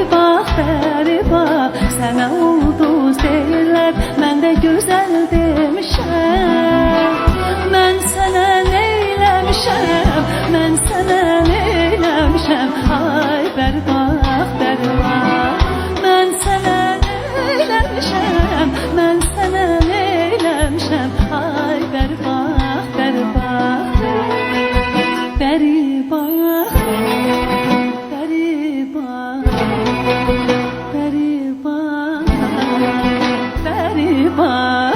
bəri bax, sənə ulduz deyirlər, mən də gözəl demişəm. Mən sənə neyləmişəm, mən sənə neyləmişəm, ay bəri bax, bəri bax. Mən sənə neyləmişəm, mən sənə neyləmişəm, ay bəri bax, bəri bax. Bəri bax, bəri bax, bəri bax, bəri bax.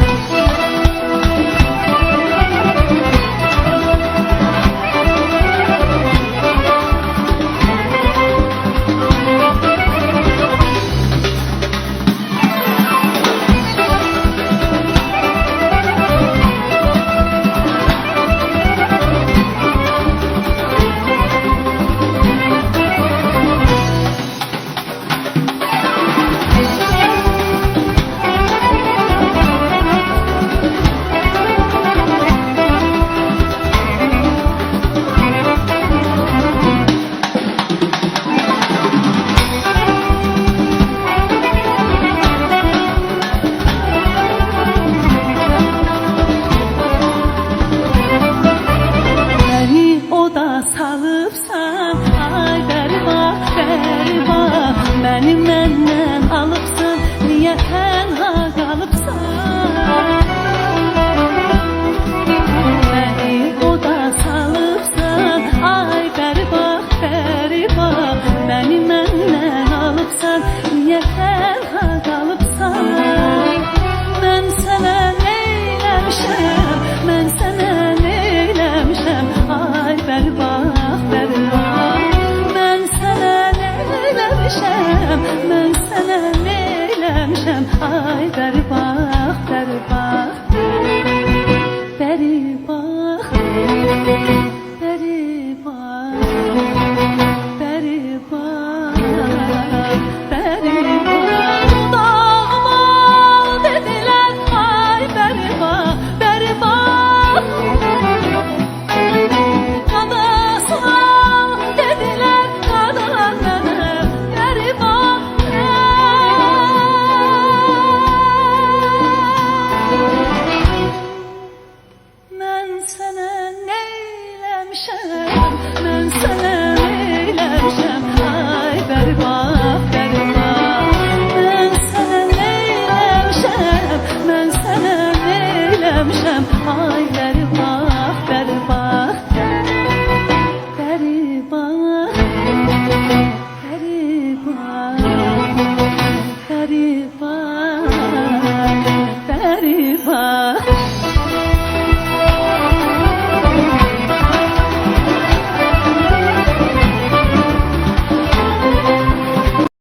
Salıbsan, ay bəri bax, bəri bax. Məni məndən alıbsan, niyə tənha qalıbsan? Məni oda salıbsan, ay bəri bax, bəri bax. Məni məndən alıbsan, niyə tənha qalıbsan? Mən sənə neyləmişəm, mən sənə neyləmişəm, ay bəri bax. Mən sənə neyləmişəm, ay bəri bax, bəri bax, bəri bax.